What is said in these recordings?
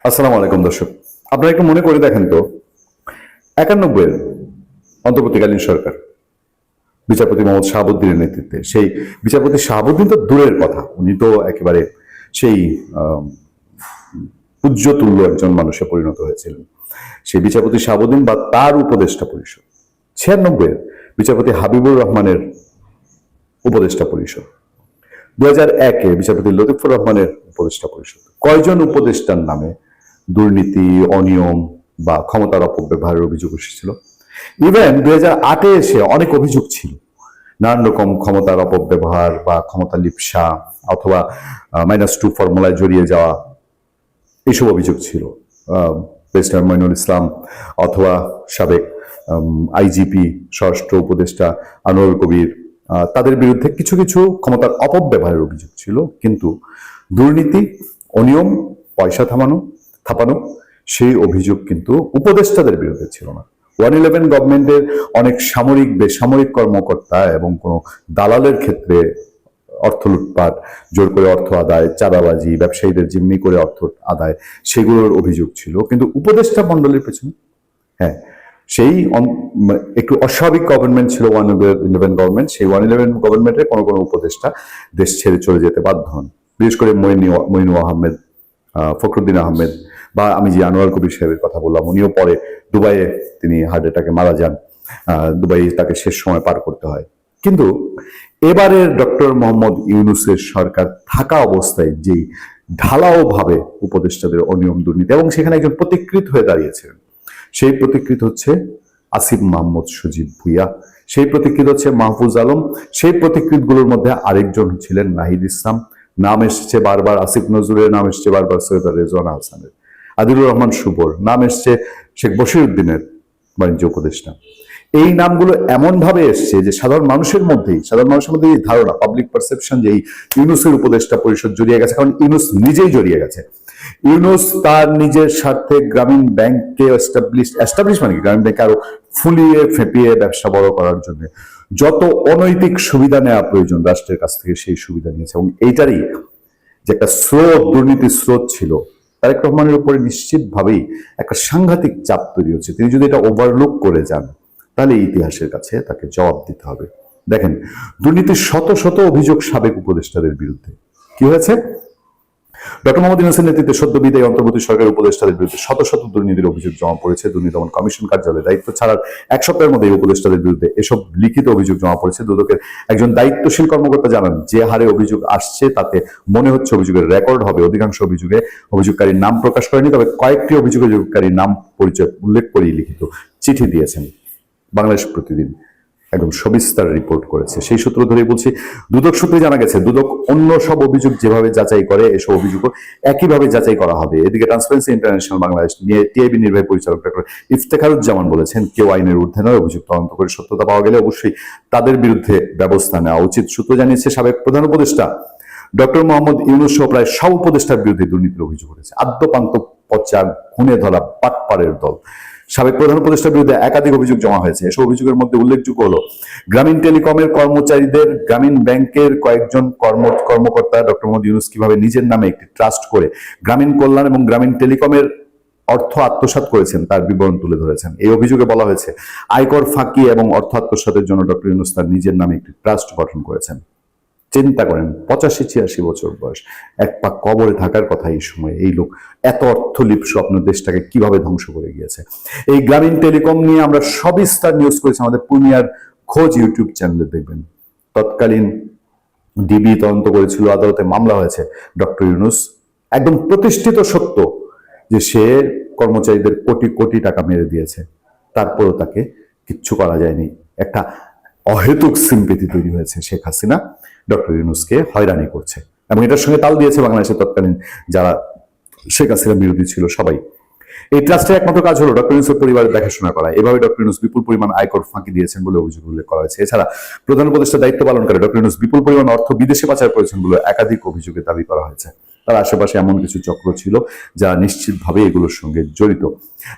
আসসালামু আলাইকুম দর্শক। আপনারা একটু মনে করে দেখেন তো, 91-এর অন্তর্বর্তীকালীন সরকার বিচারপতি মোহাম্মদ শাহাবুদ্দিনের নেতৃত্বে, সেই বিচারপতি শাহাবুদ্দিন তো দূরের কথা, উনি তো একেবারে সেই আহ, পূজ্যতুল্য একজন মানুষে পরিণত হয়েছিলেন। সেই বিচারপতি শাহাবুদ্দিন বা তার উপদেষ্টা পরিষদ, 96-এর বিচারপতি হাবিবুর রহমানের উপদেষ্টা পরিষদ, 2001-এ বিচারপতি লতিফুর রহমানের উপদেষ্টা পরিষদ, কয়জন উপদেষ্টার নামে দুর্নীতি, অনিয়ম বা ক্ষমতার অপব্যবহারের অভিযোগ এসেছিল। ইভেন 2008-এ এসে অনেক অভিযোগ ছিল, নানান রকম ক্ষমতার অপব্যবহার বা ক্ষমতা লিপ্সা অথবা -2 ফর্মুলায় জড়িয়ে যাওয়া, এইসব অভিযোগ ছিল। ব্যারিস্টার মঈনুল ইসলাম অথবা সাবেক আইজিপি স্বরাষ্ট্র উপদেষ্টা আনোয়ার কবির, তাদের বিরুদ্ধে কিছু কিছু ক্ষমতার অপব্যবহারের অভিযোগ ছিল, কিন্তু দুর্নীতি, অনিয়ম, পয়সা থাপানো সেই অভিযোগ কিন্তু উপদেষ্টাদের বিরুদ্ধে ছিল না। 111 গভর্নমেন্টের অনেক সামরিক বেসামরিক কর্মকর্তা এবং কোনো দালালের ক্ষেত্রে অর্থ লুটপাট, জোর করে অর্থ আদায়, চাঁদাবাজি, ব্যবসায়ীদের জিম্মি করে অর্থ আদায়, সেগুলোর অভিযোগ ছিল। কিন্তু উপদেষ্টা মন্ডলীর পেছনে, হ্যাঁ, সেই একটু অস্বাভাবিক গভর্নমেন্ট ছিল 111 গভর্নমেন্ট। সেই 111 গভর্নমেন্টের কোনো কোনো উপদেষ্টা দেশ ছেড়ে চলে যেতে বাধ্য হন। বিশেষ করে মইনু আহমেদ, ফখরুদ্দিন আহমেদ, বা আমি যে আনোয়ার কবির সাহেবের কথা বললাম, উনিও পরে দুবাইয়ে তিনি হার্ট অ্যাটাকে মারা যান। দুবাই তাকে শেষ সময় পার করতে হয়। কিন্তু এবারের ডক্টর মোহাম্মদ ইউনূসের সরকার থাকা অবস্থায় যেই ঢালাও ভাবে উপদেষ্টাদের অনিয়ম, দুর্নীতি, এবং সেখানে একজন প্রতিকৃত হয়ে দাঁড়িয়েছিলেন, সেই প্রতিকৃত হচ্ছে আসিফ মাহমুদ সজীব ভুইয়া, সেই প্রতিকৃত হচ্ছে মাহফুজ আলম, সেই প্রতিকৃতগুলোর মধ্যে আরেকজন ছিলেন নাহিদ ইসলাম। নাম এসছে বারবার আসিফ নজরুলের, নাম এসছে বারবার সৈয়দ রেজওয়ানা হাসানের, আদিলুর রহমান শুভর, নাম এসছে শেখ বশিরউদ্দিনের, বাণিজ্য উপদেষ্টা। এই নামগুলো এমন ভাবে এসছে যে সাধারণ মানুষের মধ্যে এই ধারণা, পাবলিক পারসেপশন, যে এই ইউনূসের উপদেষ্টা পরিষদ জড়িয়ে গেছে, কারণ ইউনূস নিজেই জড়িয়ে গেছে। ইউনূস তার নিজের স্বার্থে গ্রামীণ ব্যাংককে এস্টাবলিশ মানে গ্রামীণ ব্যাংক আরো ফুলিয়ে ফেঁপিয়ে ব্যবসা বড় করার জন্য যত অনৈতিক সুবিধা নেওয়া প্রয়োজন রাষ্ট্রের কাছ থেকে সেই সুবিধা নিয়েছে। এবং এইটারই যে একটা স্রোত, দুর্নীতির স্রোত ছিল, তারেক রহমানের উপরে নিশ্চিতভাবেই একটা সাংঘাতিক চাপ তৈরি হচ্ছে। তিনি যদি এটা ওভারলুক করে যান, তাহলে ইতিহাসের কাছে তাকে জবাব দিতে হবে। দেখেন, দুর্নীতির শত শত অভিযোগ সাবেক উপদেষ্টাদের বিরুদ্ধে। কি হয়েছে? ডক্টর মোহাম্মদ ইউনূসের নেতৃত্বে সদ্য বিদায়ী অন্তর্বর্তী সরকারের উপদেষ্টাদের বিরুদ্ধে শত শত দুর্নীতির অভিযোগ জমা পড়েছে। দুর্নীতি দমন কমিশন কার্যালয়ে দায়িত্ব ছাড়ার 1 সপ্তাহের মধ্যে উপদেষ্টাদের বিরুদ্ধে এসব লিখিত অভিযোগ জমা পড়েছে। দুদকের একজন দায়িত্বশীল কর্মকর্তা জানান, যে হারে অভিযোগ আসছে তাতে মনে হচ্ছে অভিযোগের রেকর্ড হবে। অধিকাংশ অভিযোগকারীর নাম প্রকাশ করেনি, তবে কয়েকটি অভিযোগকারীর নাম পরিচয় উল্লেখ করেই লিখিত চিঠি দিয়েছেন। বাংলাদেশ প্রতিদিন একদম সবিস্তার রিপোর্ট করেছে। সেই সূত্র ধরে বলছি, দুদক সূত্রে জানা গেছে, দুদক অন্য সব অভিযোগ যেভাবে যাচাই করে এসব অভিযোগও একইভাবে যাচাই করা হবে। এদিকে ট্রান্সপারেন্সি ইন্টারন্যাশনাল বাংলাদেশ নিয়ে টিআইবি নির্বাহী পরিচালক ডক্টর ইফতেখারুজ্জামান বলেছেন, কেউ আইনের ঊর্ধ্বে নয়, অভিযোগ তদন্ত করে সত্যতা পাওয়া গেলে অবশ্যই তাদের বিরুদ্ধে ব্যবস্থা নেওয়া উচিত। সূত্র জানিয়েছে, সাবেক প্রধান উপদেষ্টা ডক্টর মোহাম্মদ ইউনূস সহ প্রায় সব উপদেষ্টার বিরুদ্ধে দুর্নীতির অভিযোগ উঠেছে। আদ্যপান্ত পচা খুনে ধরা পাটপাড়ের দল। সাবেক প্রধান উপদেষ্টার বিরুদ্ধে একাধিক অভিযোগ জমা হয়েছে। এসব অভিযোগের মধ্যে উল্লেখযোগ্য হলো, গ্রামীণ টেলিকমের কর্মচারীদের গ্রামীণ ব্যাংকের কয়েকজন কর্মকর্তা ডক্টর মোহাম্মদ ইউনূস কিভাবে নিজের নামে একটি ট্রাস্ট করে গ্রামীণ কল্যাণ এবং গ্রামীণ টেলিকমের অর্থ আত্মসাৎ করেছেন তার বিবরণ তুলে ধরেছেন। এই অভিযোগে বলা হয়েছে, আয়কর ফাঁকি এবং অর্থ আত্মসাতের জন্য ডক্টর ইউনূস তার নিজের নামে একটি ট্রাস্ট গঠন করেছেন। চিন্তা করেন, 85-86 বছর বয়স, এক পা কবরে থাকার কথা এই সময়, এই লোক এত অর্থলিপ্স আপনার দেশটাকে কিভাবে ধ্বংস করে গিয়েছে। এই গ্রামীণ টেলিকম নিয়ে আমরা সবিস্তার নিউজ করেছি, আমাদের পূর্ণিয়ার খোঁজ ইউটিউব চ্যানেলে দেখবেন। তৎকালীন ডিবি তদন্ত করেছিল, আদালতে মামলা হয়েছে। ডক্টর ইউনূস একদম প্রতিষ্ঠিত সত্য যে সে কর্মচারীদের কোটি কোটি টাকা মেরে দিয়েছে, তারপরও তাকে কিচ্ছু করা যায়নি। একটা অহেতুক সিম্পেথি তৈরি হয়েছে। শেখ হাসিনা ডক্টর ইউনূসকে হয়রানি করছে, এবং এটার সঙ্গে তাল দিয়েছে বাংলাদেশের তৎকালীন যারা শেখ হাসিনা বিরোধী ছিল সবাই। এই ট্রাস্টের একমাত্র কাজ হলো ডক্টর ইউনূসের পরিবারের দেখাশোনা করা। এভাবে ডক্টর ইউনূস বিপুল পরিমাণ আয়কর ফাঁকি দিয়েছেন বলে অভিযোগ উল্লেখ করা হয়েছে। এছাড়া প্রধান উপদেষ্টার দায়িত্ব পালন করে ডক্টর ইউনূস বিপুল পরিমাণ অর্থ বিদেশে পাচার করেছেন বলে একাধিক অভিযোগে দাবি করা হয়েছে। তার আশেপাশে এমন কিছু চক্র ছিল যা নিশ্চিতভাবে এগুলোর সঙ্গে জড়িত।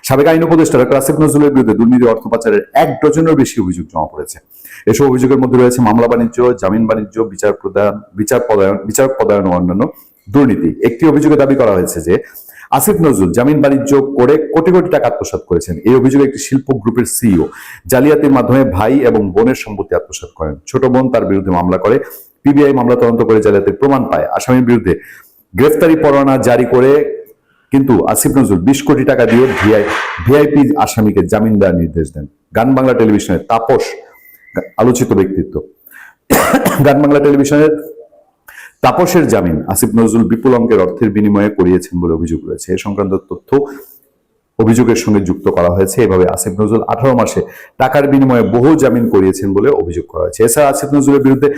সাবেক আইন উপদেষ্টা ডক্টর আসিফ নজরুলের বিরুদ্ধে দুর্নীতি, অর্থ পাচারের 1 ডজনেরও বেশি অভিযোগ জমা পড়েছে। এসব অভিযোগের মধ্যে রয়েছে মামলা বাণিজ্য, জামিন বাণিজ্য, বিচার পদায়ন ও অন্যান্য দুর্নীতি। একটি অভিযোগে দাবি করা হয়েছে যে আসিফ নজরুল জামিন বাণিজ্য করে কোটি কোটি টাকা আত্মসাৎ করেছেন। এই অভিযোগে একটি শিল্প গ্রুপের সিইও জালিয়াতির মাধ্যমে ভাই এবং বোনের সম্পত্তি আত্মসাৎ করেন। ছোট বোন তার বিরুদ্ধে মামলা করে, পিবিআই মামলা তদন্ত করে জালিয়াতির প্রমাণ পায়। আসামির বিরুদ্ধে গ্রেফতারি পরোয়ানা জারি করে কিন্তু আসিফ নজরুল 20 কোটি টাকা দিয়ে ভিআইপি আসামিকে জামিন দেওয়ার নির্দেশ দেন। গান বাংলা টেলিভিশনের তাপস আলোচিত ব্যক্তিত্ব। গান বাংলা টেলিভিশনের তাপসের জামিন আসিফ নজরুল বিপুল অঙ্কের অর্থের বিনিময়ে করিয়েছেন বলে অভিযোগ রয়েছে। এ সংক্রান্ত তথ্য অভিযোগের সঙ্গে যুক্ত করা হয়েছে। এভাবে আসিফ নজরুল 18 মাসে টাকার বিনিময়ে বহু জামিন করিয়েছেন বলে অভিযোগ করা হয়েছে। এছাড়া আসিফ নজরুলের বিরুদ্ধে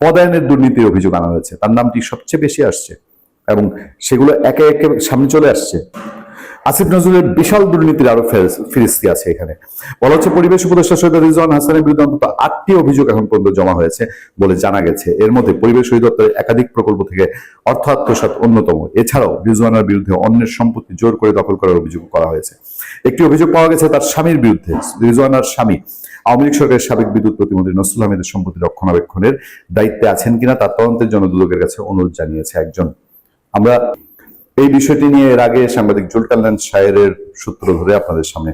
পদায়নের দুর্নীতির অভিযোগ আনা হয়েছে। তার নামটি সবচেয়ে বেশি আসছে এবং সেগুলো একে একে সামনে চলে আসছে। আসিফ নজরুলের বিশাল দুর্নীতির আরো ফিরিস্তি আছে এখানে। বলা হচ্ছে পরিবেশ উপদেষ্টা সৈয়দ রিজওয়ান হাসানের বিরুদ্ধে অন্তত 8টি অভিযোগ এখন পর্যন্ত জমা হয়েছে বলে জানা গেছে। এর মধ্যে পরিবেশ অধিদপ্তরের একাধিক প্রকল্প থেকে অর্থ আত্মসাৎ অন্যতম। এছাড়াও রিজওয়ানের বিরুদ্ধে অন্যের সম্পত্তি জোর করে দখল করার অভিযোগ করা হয়েছে। একটি অভিযোগ পাওয়া গেছে তার স্বামীর বিরুদ্ধে। রিজওয়ানার স্বামী আওয়ামী লীগ সরকারের সাবেক বিদ্যুৎ প্রতিমন্ত্রী নসরুল আহমেদের সম্পত্তি রক্ষণাবেক্ষণের দায়িত্বে আছেন কিনা তার তদন্তের জন্য দুদকের কাছে অনুরোধ জানিয়েছে একজন। আমরা এই বিষয়টি নিয়ে এর আগে সাংবাদিক জুলকান্নান শায়ের সূত্র ধরে আপনাদের সামনে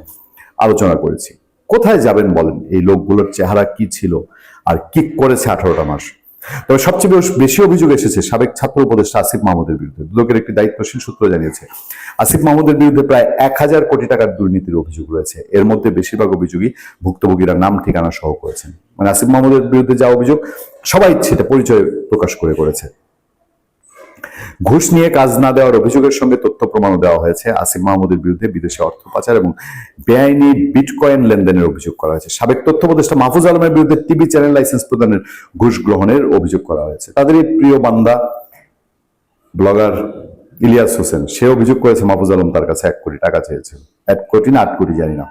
আলোচনা করেছি। কোথায় যাবেন বলেন? এই লোকগুলোর চেহারা কি ছিল আর কি করেছে 18টা মাস? তবে সবচেয়ে বেশি অভিযোগ এসেছে সাবেক ছাত্র উপদেষ্টা আসিফ মাহমুদের বিরুদ্ধে। দুদকের একটি দায়িত্বশীল সূত্র জানিয়েছে আসিফ মাহমুদের বিরুদ্ধে প্রায় 1000 কোটি টাকার দুর্নীতির অভিযোগ রয়েছে। এর মধ্যে বেশিরভাগ অভিযোগই ভুক্তভোগীরা নাম ঠিকানা সহ করেছেন। মানে আসিফ মাহমুদের বিরুদ্ধে যা অভিযোগ সবাই সেটা পরিচয় প্রকাশ করেছে। ঘুষ নিয়ে কাজ না দেওয়ার অভিযোগের সঙ্গে তথ্য প্রমাণও দেওয়া হয়েছে। আসিফ মাহমুদের বিরুদ্ধে বিদেশে অর্থ পাচার এবং বেআইনি বিটকয়েন লেনদেনের অভিযোগ করা হয়েছে। সাবেক তথ্য উপদেষ্টা মাহফুজ আলমের বিরুদ্ধে টিভি চ্যানেল লাইসেন্স প্রদানের ঘুষ গ্রহণের অভিযোগ করা হয়েছে। তাদের এই প্রিয় বান্দা ব্লগার ইলিয়াস হোসেন সে অভিযোগ করেছে মাহফুজ আলম তার কাছে 1 কোটি টাকা চেয়েছিল। 1 কোটি না 8 কোটি জানি না।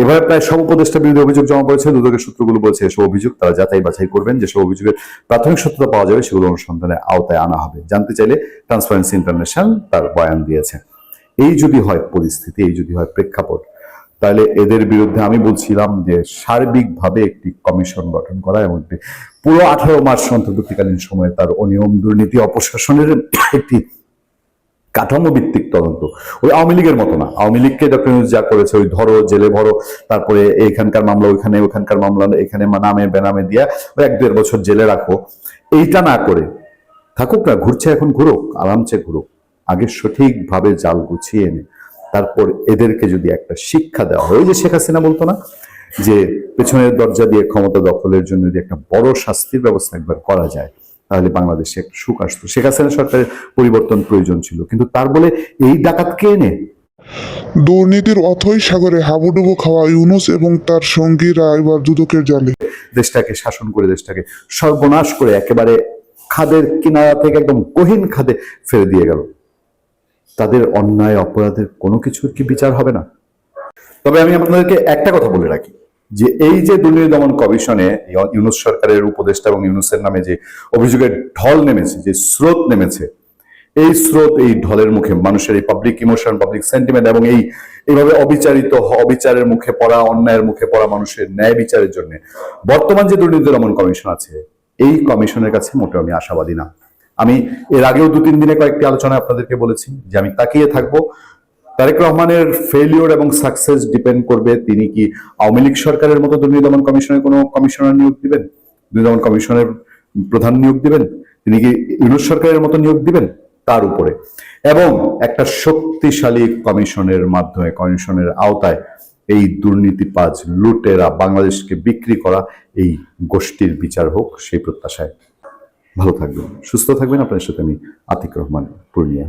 এভাবে প্রায় সব উপদেষ্টার বিরুদ্ধে অভিযোগ জমা পড়েছে। দুদকের সূত্রগুলো বলছে এসব অভিযোগ তারা যাচাই বাছাই করবেন। যেসব অভিযোগের প্রাথমিক সত্যতা পাওয়া যাবে সেগুলো অনুসন্ধানের আওতায় আনা হবে। জানতে চাইলে ট্রান্সপারেন্সি ইন্টারন্যাশনাল তার বয়ান দিয়েছে। এই যদি হয় পরিস্থিতি, এই যদি হয় প্রেক্ষাপট, তাহলে এদের বিরুদ্ধে আমি বলছিলাম যে সার্বিকভাবে একটি কমিশন গঠন করা এবং পুরো 18 মাস অন্তর্বর্তীকালীন সময়ে তার অনিয়ম দুর্নীতি অপশাসনের একটি কাঠামো ভিত্তিক তদন্ত। ওই আওয়ামী লীগের মতো না। আওয়ামী লীগকে ডক্টর ইউনূস যা করেছে ওই ধরো জেলে ভরো, তারপরে এইখানকার মামলা ওইখানে, ওইখানকার মামলা এখানে নামে বেনামে দিয়া ওই 1-1.5 বছর জেলে রাখো, এইটা না করে থাকুক না, ঘুরছে এখন ঘুরুক, আরামসে ঘুরুক। আগে সঠিকভাবে জাল গুছিয়ে এনে তারপর এদেরকে যদি একটা শিক্ষা দেওয়া হয়, ওই যে শেখ হাসিনা বলতো না যে পেছনের দরজা দিয়ে ক্ষমতা দখলের জন্য যদি একটা বড় শাস্তির ব্যবস্থা একবার করা যায় তাহলে বাংলাদেশে একটা সুখ আসতো। শেখ হাসিনা সরকারের পরিবর্তন প্রয়োজন ছিল, কিন্তু তার বলে এই ডাকাতকে এনে দুর্নীতির অথই সাগরে হাবুডুবু খাওয়া ইউনূস এবং তার সঙ্গীরা এবার দুদকের জালে দেশটাকে শাসন করে দেশটাকে সর্বনাশ করে একেবারে খাদের কিনারা থেকে একদম গহীন খাদে ফেলে দিয়ে গেল। তাদের অন্যায় অপরাধের কোনো কিছুর কি বিচার হবে না? তবে আমি আপনাদেরকে একটা কথা বলে রাখি যে এই যে দুর্নীতি দমন কমিশনে ইউনূস সরকারের উপদেষ্টা এবং ইউনূসের নামে যে অভিযোগের ঢল নেমেছে, যে স্রোত নেমেছে, এই স্রোত, এই ঢলের মুখে মানুষের এই পাবলিক ইমোশন, পাবলিক সেন্টিমেন্ট এবং এইভাবে অবিচারের মুখে পড়া, অন্যায়ের মুখে পড়া মানুষের ন্যায় বিচারের জন্য বর্তমান যে দুর্নীতি দমন কমিশন আছে এই কমিশনের কাছে মোটেও আমি আশাবাদী না। আমি এর আগেও 2-3 দিনে কয়েকটি আলোচনায় আপনাদেরকে বলেছি যে আমি তাকিয়ে থাকবো। তারেক রহমানের ফেলিওর এবং সাকসেস ডিপেন্ড করবে তিনি কি আওয়ামী লীগ সরকারের মতো দুর্নীতি দমন কমিশনের কোনো কমিশনার নিয়োগ দিবেন, দুর্নীতি দমন কমিশনের প্রধান নিয়োগ দিবেন, তিনি কি ইউনূস সরকারের মতো নিয়োগ দিবেন তার উপরে, এবং একটা শক্তিশালী কমিশনের মাধ্যমে, কমিশনের আওতায় এই দুর্নীতিবাজ লুটেরা বাংলাদেশকে বিক্রি করা এই গোষ্ঠীর বিচার হোক, সেই প্রত্যাশায়। ভালো থাকবেন, সুস্থ থাকবেন। আপনার সাথে আমি আতিক রহমান, পূর্ণিয়া।